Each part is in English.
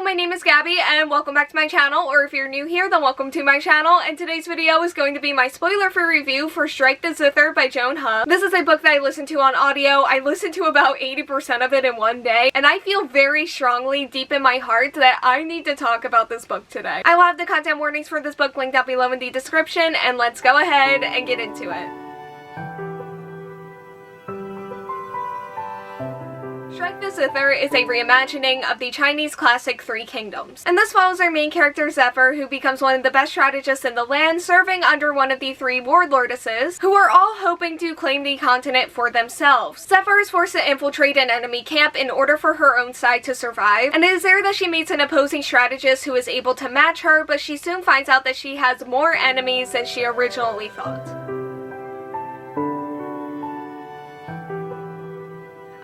my name is Gabby and welcome back to my channel, or if you're new here, then welcome to my channel, and today's video is going to be my spoiler-free review for Strike the Zither by Joan He. This is a book that I listened to on audio. I listened to about 80% of it in one day, and I feel very strongly deep in my heart that I need to talk about this book today. I will have the content warnings for this book linked down below in the description, and let's go ahead and get into it. Strike the Zither is a reimagining of the Chinese classic Three Kingdoms. And this follows our main character Zither, who becomes one of the best strategists in the land, serving under one of the three warlordesses, who are all hoping to claim the continent for themselves. Zither is forced to infiltrate an enemy camp in order for her own side to survive, and it is there that she meets an opposing strategist who is able to match her, but she soon finds out that she has more enemies than she originally thought.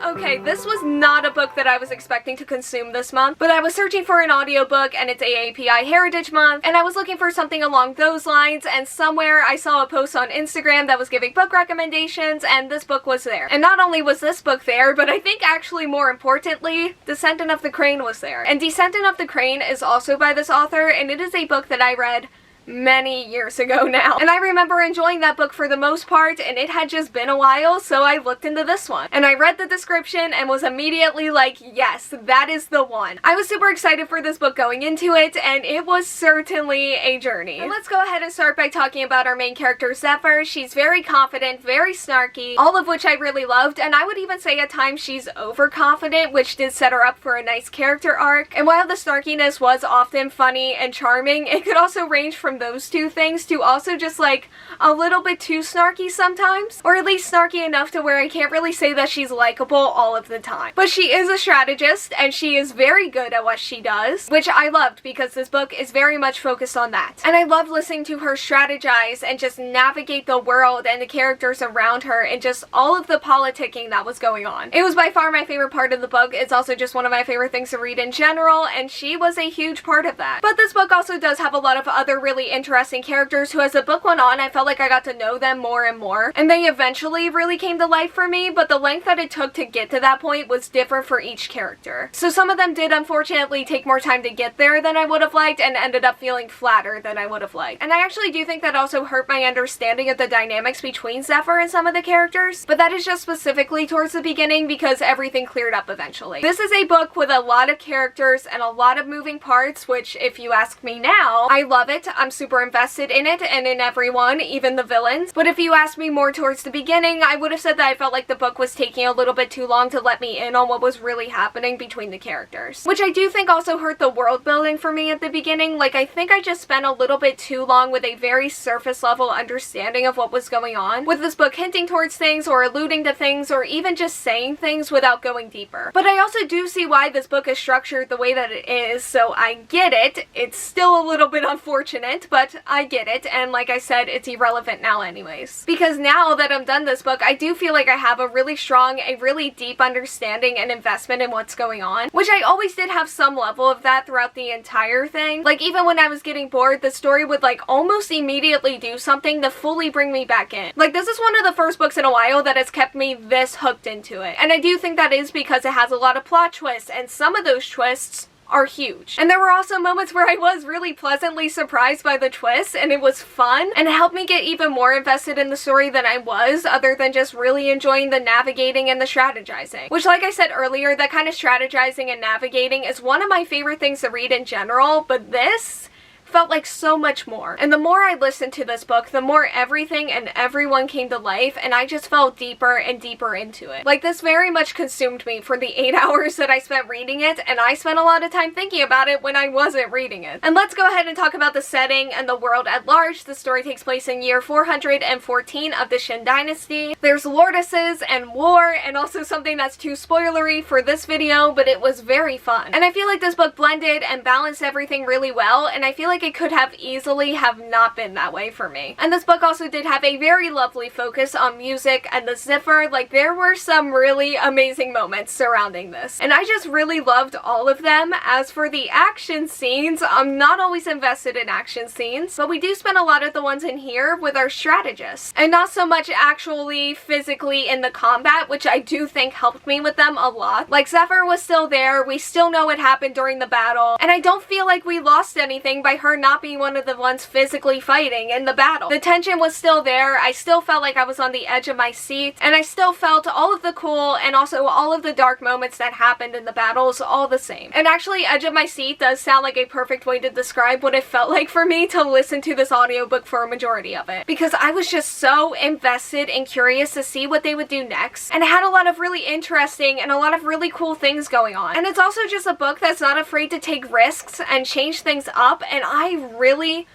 Okay, this was not a book that I was expecting to consume this month, but I was searching for an audiobook, and it's AAPI Heritage Month, and I was looking for something along those lines, and somewhere I saw a post on Instagram that was giving book recommendations, and this book was there. And not only was this book there, but I think actually more importantly, Descendant of the Crane was there. And Descendant of the Crane is also by this author, and it is a book that I read many years ago now. And I remember enjoying that book for the most part, and it had just been a while, so I looked into this one. And I read the description and was immediately like, yes, that is the one. I was super excited for this book going into it, and it was certainly a journey. And let's go ahead and start by talking about our main character, Zither. She's very confident, very snarky, all of which I really loved, and I would even say at times she's overconfident, which did set her up for a nice character arc. And while the snarkiness was often funny and charming, it could also range from those two things to also just like a little bit too snarky sometimes, or at least snarky enough to where I can't really say that she's likable all of the time. But she is a strategist and she is very good at what she does, which I loved because this book is very much focused on that. And I loved listening to her strategize and just navigate the world and the characters around her and just all of the politicking that was going on. It was by far my favorite part of the book. It's also just one of my favorite things to read in general, and she was a huge part of that. But this book also does have a lot of other really interesting characters who, as the book went on, I felt like I got to know them more and more, and they eventually really came to life for me, but the length that it took to get to that point was different for each character. So some of them did unfortunately take more time to get there than I would have liked and ended up feeling flatter than I would have liked. And I actually do think that also hurt my understanding of the dynamics between Zither and some of the characters, but that is just specifically towards the beginning because everything cleared up eventually. This is a book with a lot of characters and a lot of moving parts, which if you ask me now, I love it. I'm super invested in it and in everyone, even the villains. But if you asked me more towards the beginning, I would have said that I felt like the book was taking a little bit too long to let me in on what was really happening between the characters. Which I do think also hurt the world building for me at the beginning. Like, I think I just spent a little bit too long with a very surface level understanding of what was going on, with this book hinting towards things or alluding to things or even just saying things without going deeper. But I also do see why this book is structured the way that it is, so I get it. It's still a little bit unfortunate, but I get it, and like I said, it's irrelevant now anyways. Because now that I'm done this book, I do feel like I have a really strong, a really deep understanding and investment in what's going on, which I always did have some level of that throughout the entire thing. Like, even when I was getting bored, the story would like almost immediately do something to fully bring me back in. Like, this is one of the first books in a while that has kept me this hooked into it. And I do think that is because it has a lot of plot twists, and some of those twists are huge. And there were also moments where I was really pleasantly surprised by the twists, and it was fun, and it helped me get even more invested in the story than I was, other than just really enjoying the navigating and the strategizing. Which, like I said earlier, that kind of strategizing and navigating is one of my favorite things to read in general, but this felt like so much more. And the more I listened to this book, the more everything and everyone came to life, and I just fell deeper and deeper into it. Like, this very much consumed me for the 8 hours that I spent reading it, and I spent a lot of time thinking about it when I wasn't reading it. And let's go ahead and talk about the setting and the world at large. The story takes place in year 414 of the Shin Dynasty. There's lordesses and war, and also something that's too spoilery for this video, but it was very fun. And I feel like this book blended and balanced everything really well, and I feel like like it could have easily have not been that way for me. And this book also did have a very lovely focus on music and the Zither. Like, there were some really amazing moments surrounding this, and I just really loved all of them. As for the action scenes, I'm not always invested in action scenes, but we do spend a lot of the ones in here with our strategists, and not so much actually physically in the combat, which I do think helped me with them a lot. Like, Zither was still there, we still know what happened during the battle, and I don't feel like we lost anything by her not being one of the ones physically fighting in the battle. The tension was still there, I still felt like I was on the edge of my seat, and I still felt all of the cool and also all of the dark moments that happened in the battles all the same. And actually, edge of my seat does sound like a perfect way to describe what it felt like for me to listen to this audiobook for a majority of it, because I was just so invested and curious to see what they would do next, and it had a lot of really interesting and a lot of really cool things going on. And it's also just a book that's not afraid to take risks and change things up, and I really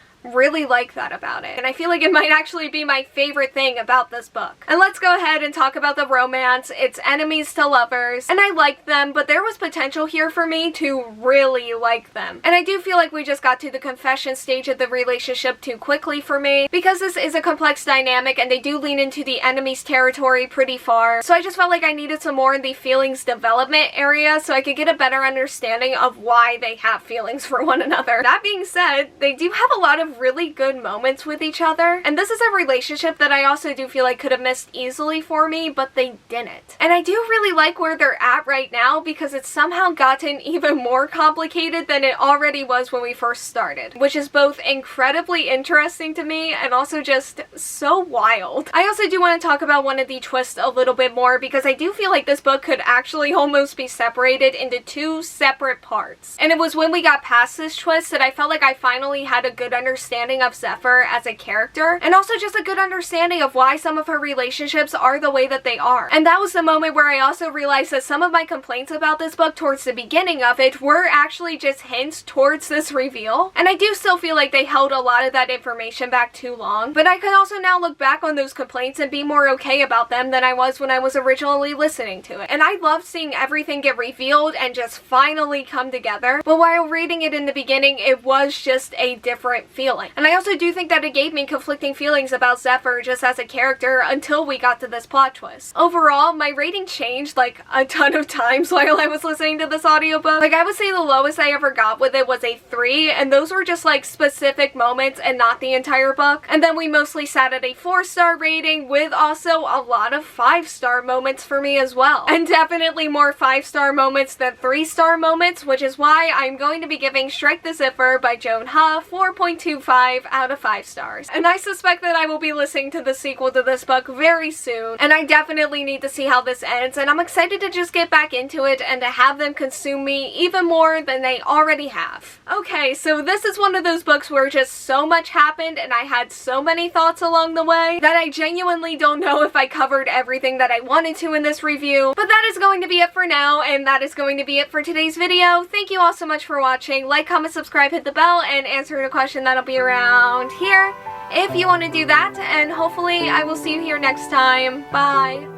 like that about it. And I feel like it might actually be my favorite thing about this book. And let's go ahead and talk about the romance. It's enemies to lovers, and I like them, but there was potential here for me to really like them. And I do feel like we just got to the confession stage of the relationship too quickly for me, because this is a complex dynamic and they do lean into the enemies territory pretty far. So I just felt like I needed some more in the feelings development area so I could get a better understanding of why they have feelings for one another. That being said, they do have a lot of really good moments with each other, and this is a relationship that I also do feel like could have missed easily for me, but they didn't. And I do really like where they're at right now, because it's somehow gotten even more complicated than it already was when we first started, which is both incredibly interesting to me and also just so wild. I also do want to talk about one of the twists a little bit more, because I do feel like this book could actually almost be separated into two separate parts. And it was when we got past this twist that I felt like I finally had a good understanding of Zither as a character, and also just a good understanding of why some of her relationships are the way that they are. And that was the moment where I also realized that some of my complaints about this book towards the beginning of it were actually just hints towards this reveal. And I do still feel like they held a lot of that information back too long, but I can also now look back on those complaints and be more okay about them than I was when I was originally listening to it. And I loved seeing everything get revealed and just finally come together, but while reading it in the beginning, it was just a different feeling. And I also do think that it gave me conflicting feelings about Zither just as a character until we got to this plot twist. Overall, my rating changed like a ton of times while I was listening to this audiobook. Like, I would say the lowest I ever got with it was a 3, and those were just like specific moments and not the entire book. And then we mostly sat at a 4-star rating with also a lot of 5-star moments for me as well. And definitely more 5-star moments than 3-star moments, which is why I'm going to be giving Strike the Zither by Joan He 4.25 out of 5 stars. And I suspect that I will be listening to the sequel to this book very soon, and I definitely need to see how this ends, and I'm excited to just get back into it and to have them consume me even more than they already have. Okay, so this is one of those books where just so much happened and I had so many thoughts along the way that I genuinely don't know if I covered everything that I wanted to in this review, but that is going to be it for now, and that is going to be it for today's video. Thank you all so much for watching. Like, comment, subscribe, hit the bell, and answer a question that'll be around here if you want to do that, and hopefully I will see you here next time. Bye!